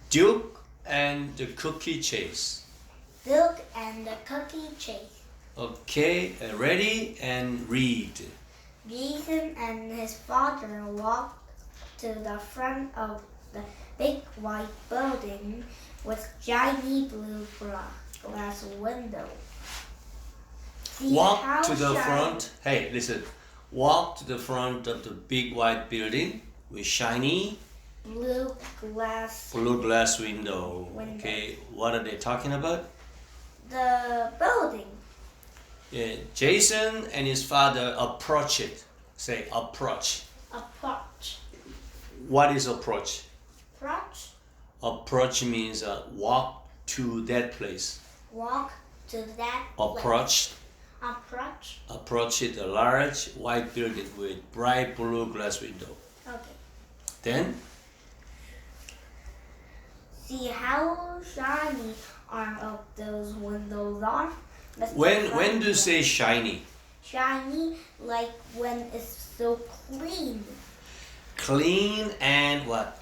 Duke and the cookie chase. Duke and the cookie chase. Okay, ready and read. Jason and his father walked to the front of the big white building with shiny blue glass window. Walk to the front. Hey, listen. Walk to the front of the big white building with shiny blue glass window. Okay, what are they talking about? The building. Yeah, Jason and his father approach it. Say approach. Approach. What is approach? Approach. Approach means walk to that place. Walk to that Approach. place. Approach. Approach it, a large white building with bright blue glass window. Okay. Then? See how shiny all of those windows are? When do you say shiny? Shiny, like when it's so clean. Clean and what?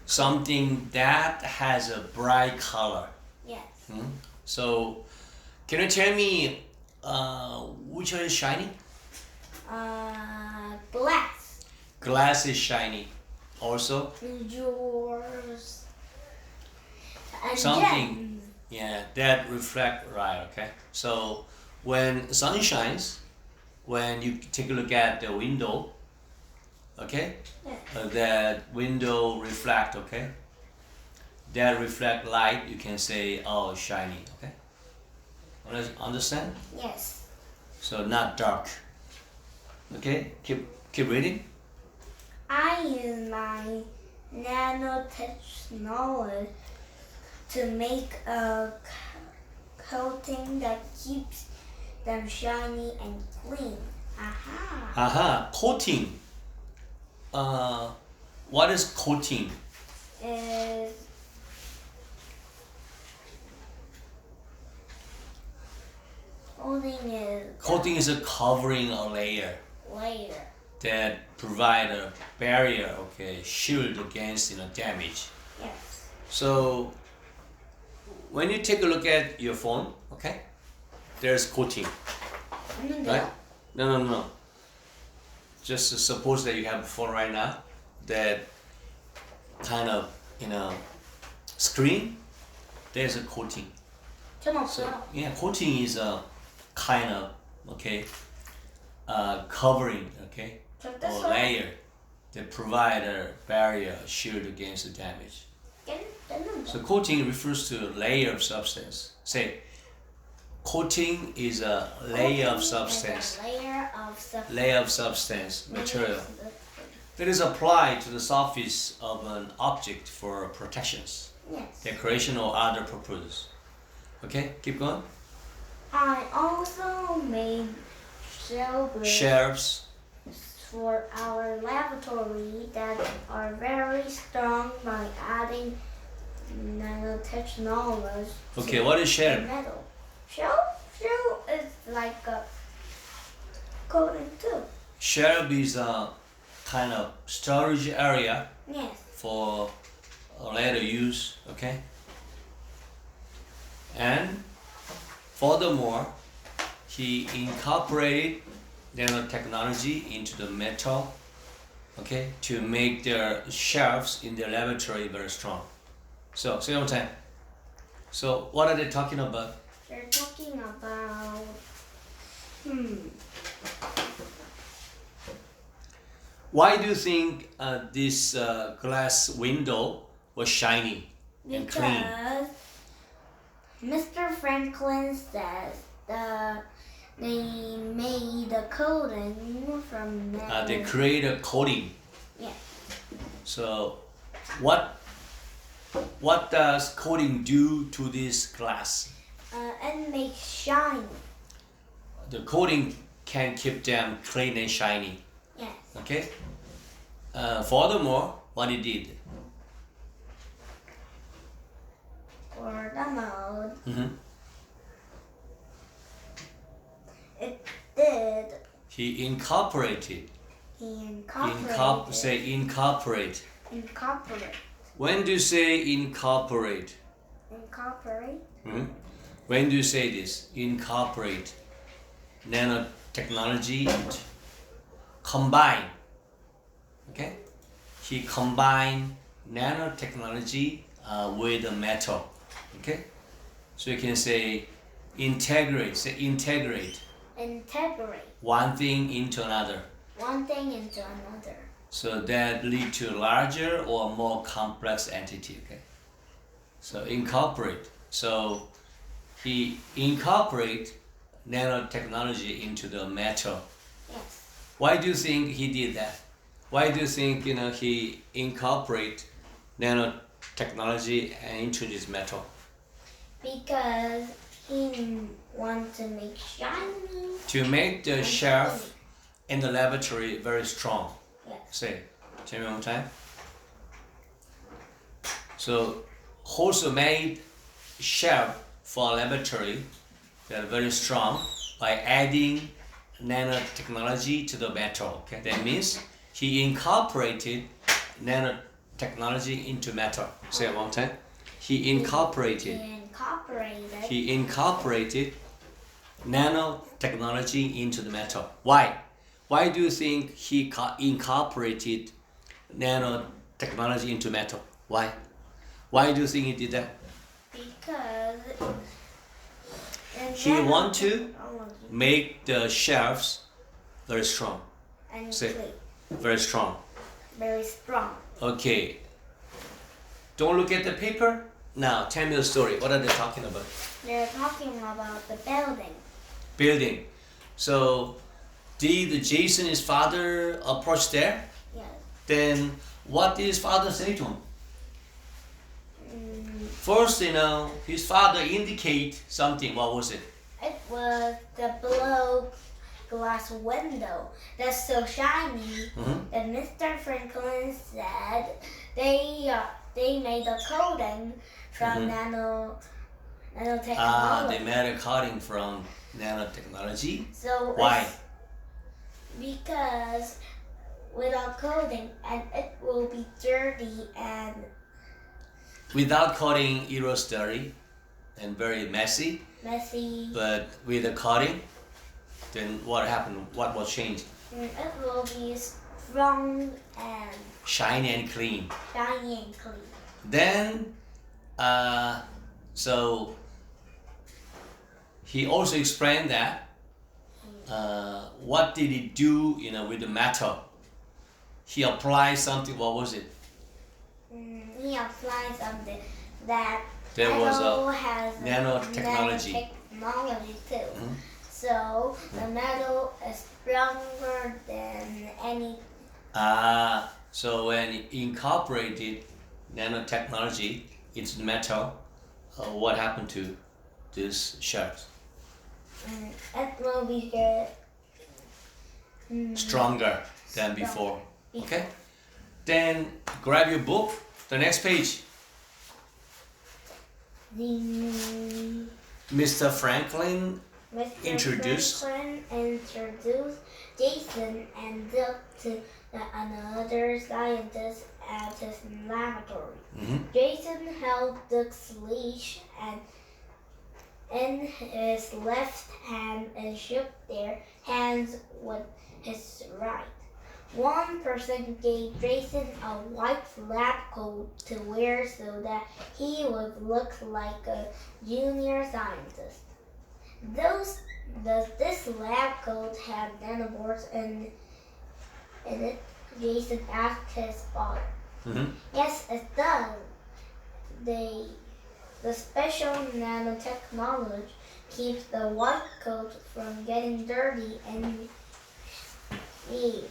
Something that has a bright color. Yes. So, can you tell me which one is shiny? Glass. Glass is shiny. Also? Yours. And Something. gems. Yeah, that reflect, right, okay. So, when sun shines, when you take a look at the window, okay, that window reflect, okay, that reflect light, you can say, oh, shiny, okay. Understand? Yes. So not dark. Okay, keep reading. I use my nanotechnology to make a coating that keeps them shiny and clean. Aha. Coating. What is coating? Coating is a covering a layer that provide a barrier, okay, shield against damage. Yes. So when you take a look at your phone, okay, there's coating, right? No. Just suppose that you have a phone right now that kind of screen. There's a coating. So yeah, coating is a kind of covering, okay, or layer that provide a barrier, shield against the damage. So coating refers to a layer of substance. Say, coating is a layer of substance. Layer of substance, material that is applied to the surface of an object for protections, decoration, or other purposes. Okay, keep going. I also made shelves for our laboratory that are very strong by adding nanotechnology. Okay, what is shelf? Metal. Shelf is like a coating too. Shelf is a kind of storage area for later use, okay? And furthermore, he incorporated nanotechnology into the metal, okay, to make their shelves in their laboratory very strong. So, say one time. So, what are they talking about? They're talking about Why do you think this glass window was shiny and clean? Because Mr. Franklin says they made a coating from metal. They create a coating. Yes. So, what does coating do to this glass? And make shiny. The coating can keep them clean and shiny. Yes. Okay. Furthermore, what it did? For the mode. It did. He incorporated. He incorporated. Say incorporate. Incorporate. When do you say incorporate? Incorporate. When do you say this? Incorporate nanotechnology. Combine. Okay? He combined nanotechnology with the metal. Okay? So you can say integrate. Say integrate. Integrate. One thing into another. One thing into another. So that lead to larger or more complex entity. Okay? So incorporate. So he incorporate nanotechnology into the metal. Yes. Why do you think he did that? Why do you think he incorporate nanotechnology and introduce metal? Because he wants to make shiny. To make the shelf in the laboratory very strong. Yes. Say, tell me one more time. So, also made shelf for a laboratory that are very strong by adding nanotechnology to the metal. Okay, that means he incorporated nanotechnology into metal. Say it one time. He incorporated nanotechnology into the metal. Why? Why do you think he incorporated nanotechnology into metal? Why? Why do you think he did that? Because he want to make the shelves very strong. And say, very strong. Very strong. Okay. Don't look at the paper. Now tell me the story. What are they talking about? They're talking about the building. Building. So did Jason, his father, approach there? Yes. Then what did his father say to him? First, his father indicate something. What was it? It was the blue glass window that's so shiny that Mr. Franklin said they made a coating from nanotechnology. They made a coating from nanotechnology. So why? Because without coating, and it will be dirty and. Without coating, it was dirty and very messy. Messy. But with the coating, then what happened? What was changed? It will be strong and shiny and clean. Shiny and clean. Then, so he also explained that what did he do, with the metal? He applied something. What was it? He applied something that there was has nanotechnology. Nanotechnology too. So the metal is stronger than any. So when he incorporated nanotechnology into the metal, what happened to this shirt? It will be good. Stronger than before. Okay? Then grab your book, the next page. Mr. Franklin introduced Jason and Doug to another scientist at his laboratory. Jason held Doug's leash in his left hand and shook their hands with his right. One person gave Jason a white lab coat to wear so that he would look like a junior scientist. This lab coat had nanobots in it? Jason asked his father. Yes, it does. The special nanotechnology keeps the white coat from getting dirty and shaved.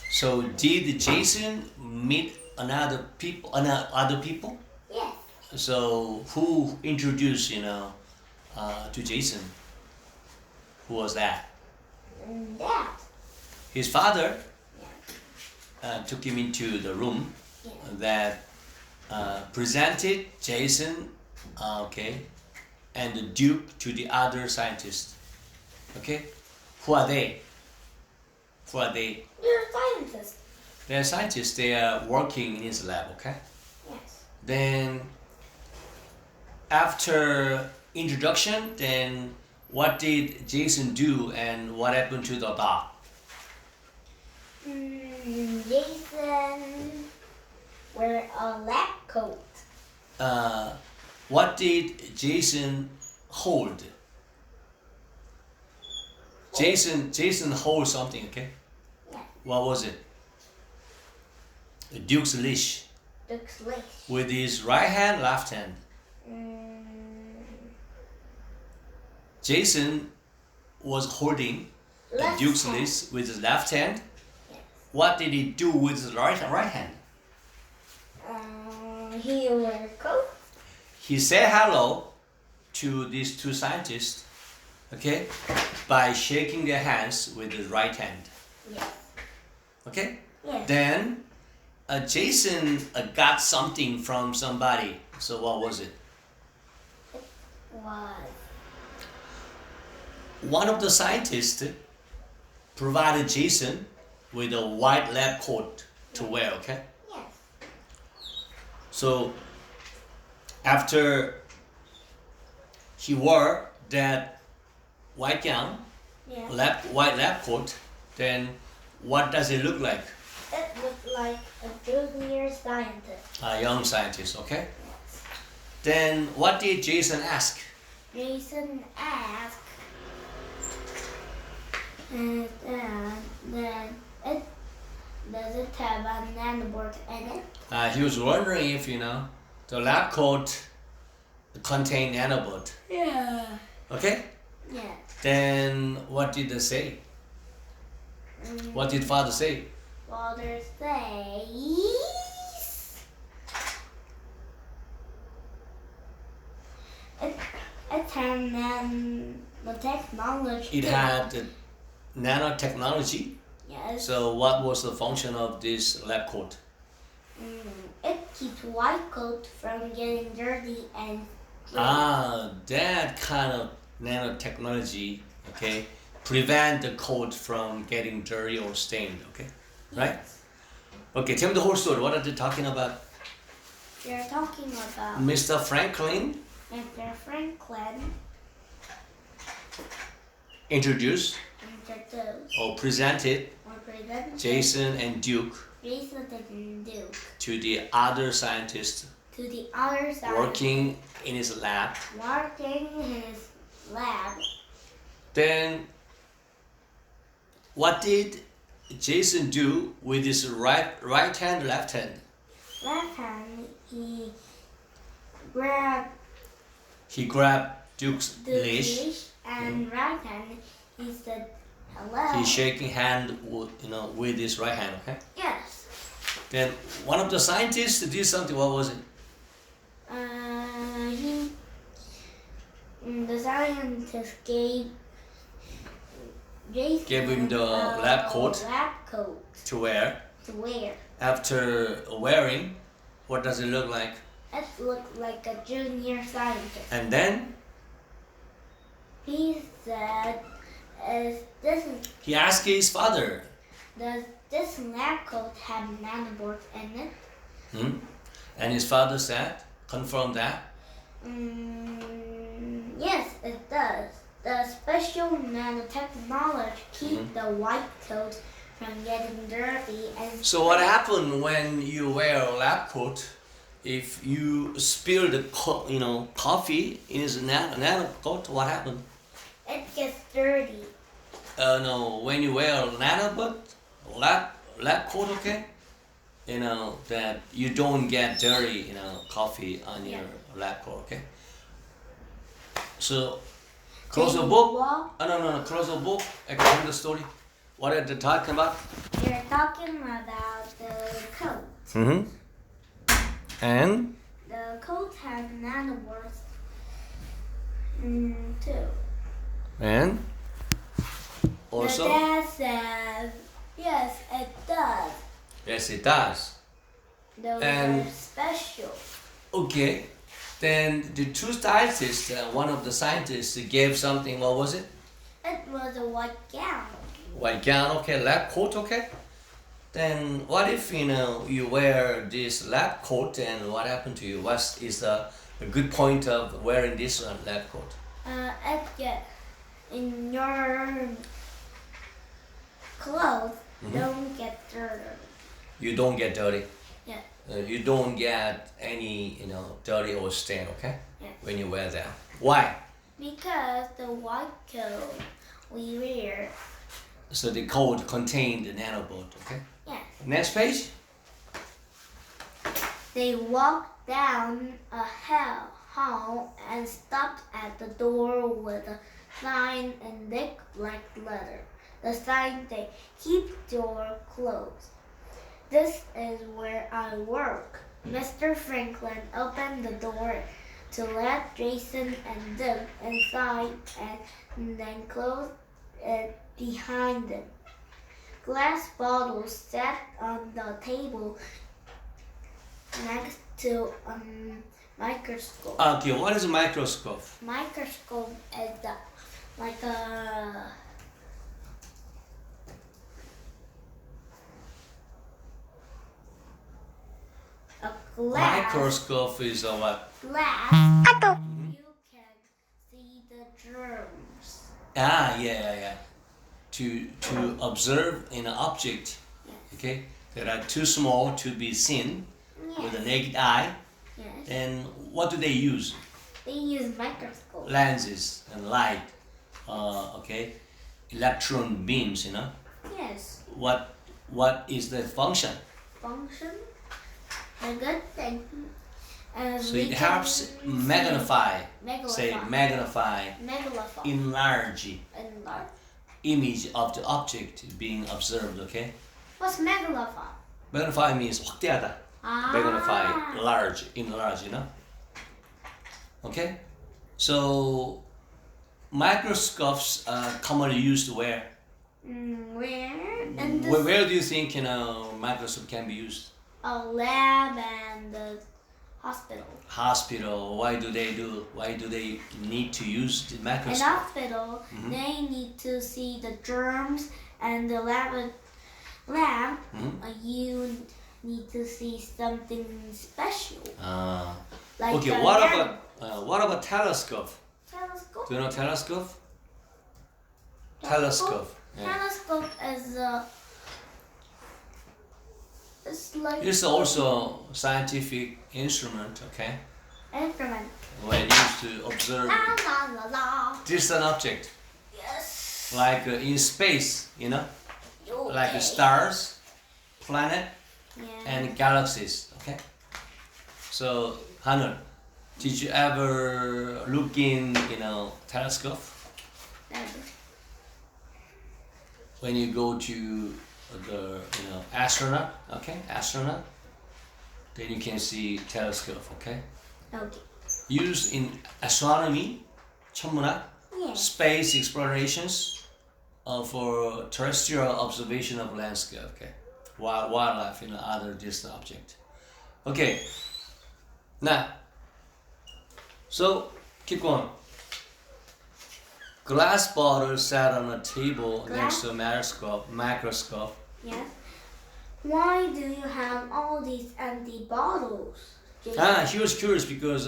So did Jason meet other people? Yes. So who introduced, to Jason? Who was that? Dad. His father took him into the room that presented Jason, and the Duke to the other scientists. Okay, who are they? They're scientists. The scientists, they are working in his lab, okay? Yes. Then after introduction, then what did Jason do and what happened to the dog? Jason wear a lab coat. What did Jason hold? Jason hold something, okay? Yeah. What was it? A Duke's leash. Duke's leash. With his right hand, left hand. Jason was holding a Duke's leash with his left hand. Yes. What did he do with his right hand? He wore a coat. He said hello to these two scientists, okay, by shaking their hands with his right hand. Yes. Okay? Yes. Then Jason got something from somebody. So what was it? What? One of the scientists provided Jason with a white lab coat to wear, okay? Yes. So after he wore that white gown, Yeah. white lab coat, then what does it look like? It looked like a junior scientist. A young scientist, okay? Then what did Jason ask? Jason asked, and then does it have a nanobot in it? He was wondering if, the lab coat contained nanobot. Yeah. Okay? Yeah. Then what did they say? What did father say? Father says it had nanotechnology. It had nanotechnology. Yes. So what was the function of this lab coat? It keeps white coat from getting dirty and That kind of nanotechnology, okay, prevent the coat from getting dirty or stained, okay? Right? Okay, tell me the whole story. What are they talking about? They're talking about Mr. Franklin Mr. Franklin introduced or presented Jason Jason and Duke and Duke to the other scientists to the other side working in his lab. working in his lab. Then what did Jason do with his right hand, left hand? Left hand he grabbed Duke's the leash. leash and right hand he said hello. He's shaking hand, with his right hand. Okay. Yes. Then one of the scientists did something. What was it? The scientist gave Jason Gave him the lab coat to wear. After wearing, what does it look like? It looked like a junior scientist. And then He said, he asked his father. Does this lab coat have nanobots in it? And his father said, confirm that. Yes, it does. The special nanotechnology keeps the white coat from getting dirty and. So what happened when you wear a lab coat? If you spill the coffee in his nano coat, what happened? It gets dirty. No, when you wear a nanobot lab coat, okay, that you don't get dirty, coffee on your lab coat, okay. So close the book. No, close the book. I can hear the story. What are they talking about? They're talking about the coat. And The coat has nanobots too. And also? The dad says, yes, it does. Yes, it does. Those And- are special. Okay. Then the two scientists, one of the scientists gave something, what was it? It was a white gown. White gown, okay, lab coat, okay. Then what if you wear this lab coat and what happened to you? What is a good point of wearing this lab coat? In your clothes don't get dirty. You don't get dirty. Yeah. You don't get any dirty or stain, okay? Yeah. When you wear that. Why? Because the white coat we wear. So the coat contained the nanobot, okay? Yeah. Next page. They walked down a hall and stopped at the door with a sign in thick black letter. The sign said, "Keep door closed. This is where I work." Mr. Franklin opened the door to let Jason and them inside and then closed it behind them. Glass bottles sat on the table next to a microscope. Okay, what is a microscope? Microscope is like a glass. Microscope is a what? Glass. You can see the germs. Yeah. To observe an object, Yes. okay, that are too small to be seen with the naked eye. Yes. And what do they use? They use microscope. Lenses and light, okay, electron beams. Yes. What is the function? Function. A good thing. So it helps magnify. Say magnify. Magnify. Enlarge. Enlarge. Image of the object being observed. Okay. What's magnify? Magnify means 확대하다. Magnify, large, enlarge. Okay. So microscopes are commonly used where? Where? Where do you think microscope can be used? A lab and the hospital. Hospital. Why do they need to use the In microscope? hospital, they need to see the germs, and the lab. You need to see something special. Like Okay. What about telescope? Telescope. Do you know telescope? Telescope. Yeah. Telescope is it's like. It's also scientific instrument. Okay. Instrument. When used to observe distant object, Yes. like in space, like the Okay. stars, planet, Yeah. and galaxies. Okay. So, Hanul, did you ever look in, telescope? When you go to the, astronaut, okay, astronaut, then you can see telescope, okay? Okay. Used in astronomy, 천문학, Yes. space explorations, for terrestrial observation of landscape, okay? Wildlife, other distant object. Okay. Now, so keep going. Glass bottle sat on a table next to a microscope. Yes. Why do you have all these empty bottles? Jason? He was curious because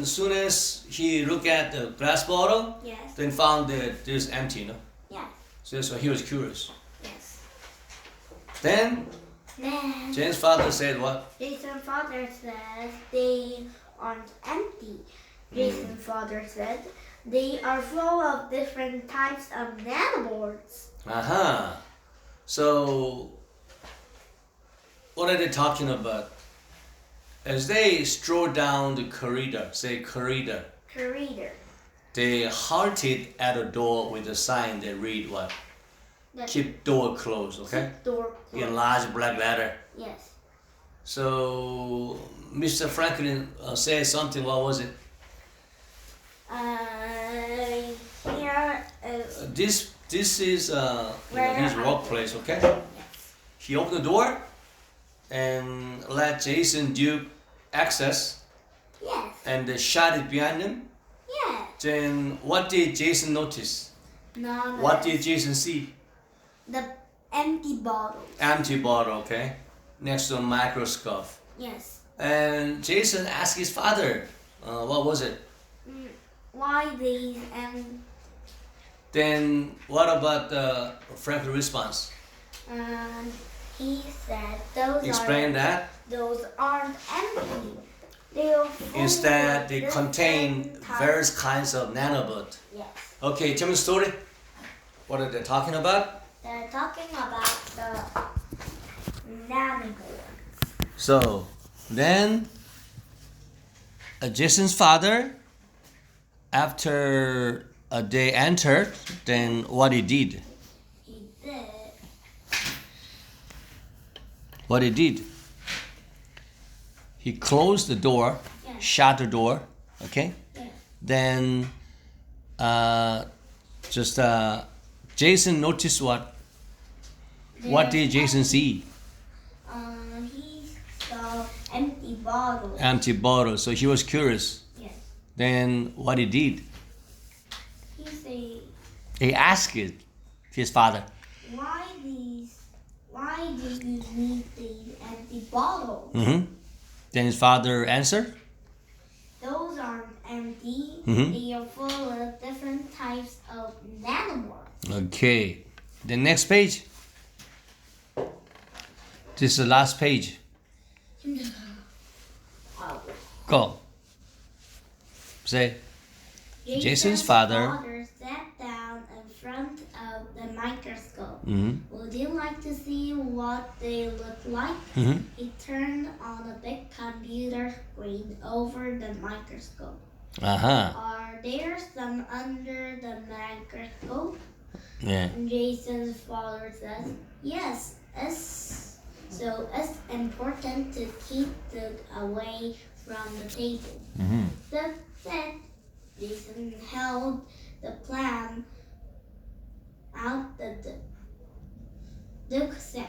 soon as he looked at the glass bottle, Yes. then found that it's empty, Yes. So that's why he was curious. Yes. Then Then Jane's father said what? Jason's father says they aren't empty. Jason's father said they are full of different types of nanobots. So what are they talking about? As they strolled down the corridor, Corridor. they halted at a door with a sign that read what? That Keep door closed, okay? door closed. In large black letter. Yes. So Mr. Franklin said something. What was it? Here is This is Where his I- workplace, okay? yes. He opened the door and let Jason Duke access Yes. and shut it behind him. Yes. Then what did Jason notice? No. What did Jason see? The empty bottles. Empty bottle, okay? Next to a microscope. Yes. And Jason asked his father, what was it? Why these Then what about Frank's response? He said those Explain that. Those aren't empty. They're full. Instead, they contain various kinds of nanobot. Yes. Okay, tell me the story. What are they talking about? They're talking about the nanobot. So, then Jason's father, after they entered, then what he did? What he did? He closed the door, yes. Shut the door, okay? Yes. Then Jason noticed what? What did Jason see? He saw empty bottles. Empty bottle. So he was curious. Yes. Then what he did? He asked his father. Why do you need these empty bottles? Then his father answered. Those aren't empty. They are full of different types of nanobots. Okay. The next page. This is the last page. Go. Say. Jason's father sat down in front of the microscope. Would you like to see what they look like? He turned on a big computer screen over the microscope. Are there some under the microscope? Yeah. Jason's father says, yes. So it's important to keep them away from the table. That said, Jason held the plan out the Duke said,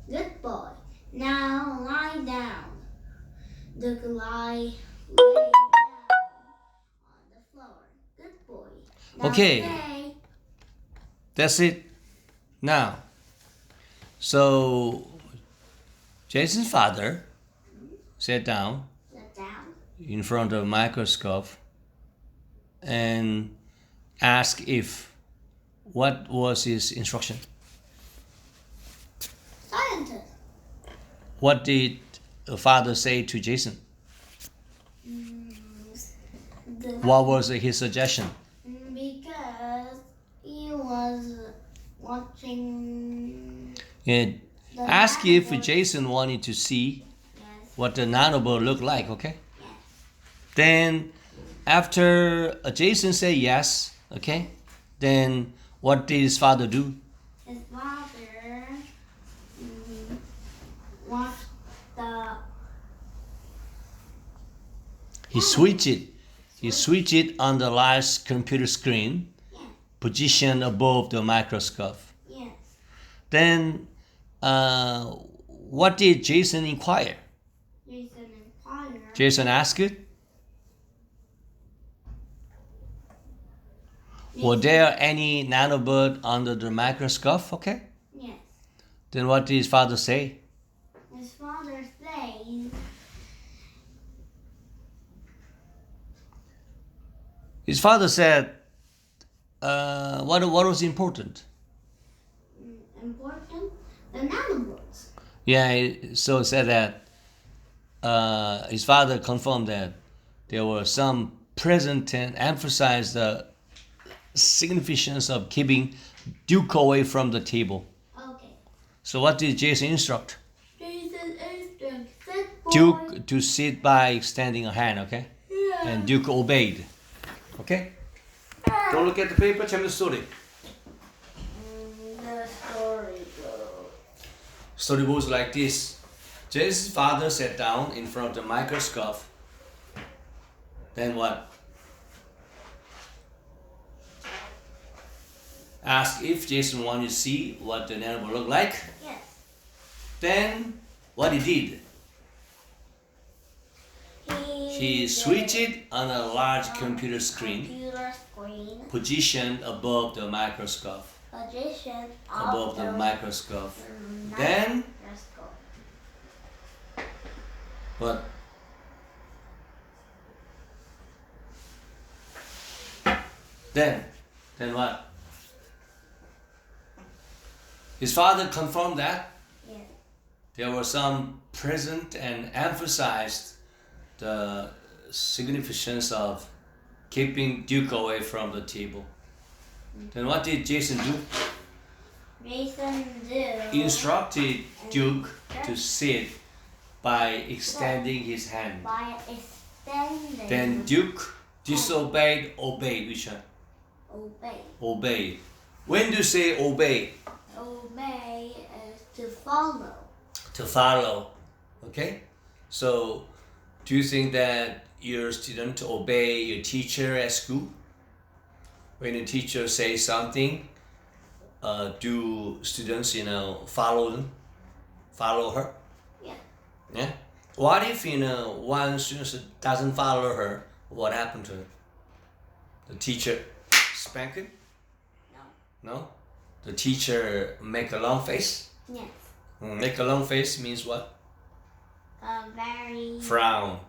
good boy, now lie down. Duke lay down on the floor. Good boy. Now Okay. stay. That's it. Now, so Jason's father sat down in front of a microscope and asked what was his instruction? Scientist. What did the father say to Jason? What was his suggestion? Because he was watching. Ask if Jason wanted to see what the nanobot looked like, okay? Yes. Then after Jason said yes, okay, then what did his father do? His father watched He switched it on the large computer screen, positioned above the microscope. Yes. Then what did Jason inquire? Jason asked it. Were there any nanobot under the microscope? Okay. Yes. Then what did his father say? His father says. His father said, what was important? Important? The nanobots. Yeah, so said that his father confirmed that there were some present and emphasized the significance of keeping Duke away from the table. Okay. So what did Jason instruct? Jason instructed Duke to sit by extending a hand, okay? Yeah. And Duke obeyed. Okay? Don't look at the paper, tell me the story. The story goes. Story goes like this. Jason's father sat down in front of the microscope. Then what? Asked if Jason wanted to see what the nanobot looked like. Yes. Then what he did? He switched it on a large computer screen, positioned above the microscope. position above the microscope. Then what? Then what? His father confirmed that. Yes. There were some present and emphasized the significance of keeping Duke away from the table. Then what did Jason do? Instructed Duke to sit by extending his hand. Then Duke disobeyed, obeyed. Which one? Obey. When do you say obey? Obey is to follow. To follow. Okay? So, do you think that your student obey your teacher at school? When the teacher says something, do students, follow them? Follow her? Yeah. Yeah? What if, one student doesn't follow her? What happened to her? The teacher spank him? No. No? The teacher make a long face? Yes. Make a long face means what? Very... Frown.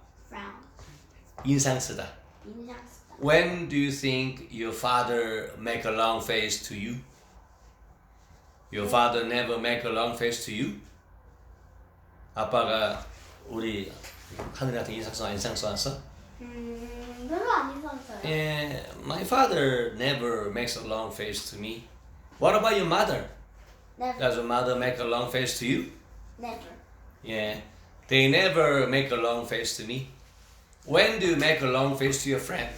인상 쓰다. 인상 쓰다. When do you think your father make a long face to you? Your father never make a long face to you? 아빠가 우리 하늘한테 인상 써왔어? 별로 안 인상 써요. Yeah, my father never makes a long face to me. What about your mother? Never. Does your mother make a long face to you? Never. Yeah, they never make a long face to me. When do you make a long face to your friend?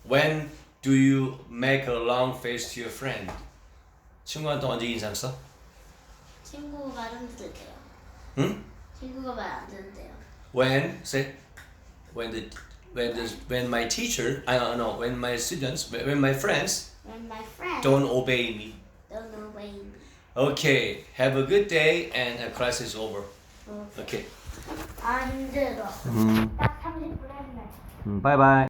When do you make a long face to your friend? 친구한테 언제 인상 써? 친구 말 안 들을 때요. 응? 친구가 말 안 들을 때요. When my teacher, when my students, when my friends don't obey me. Okay, have a good day and class is over. Okay. 안 들어. 딱 30분 했네. Bye bye.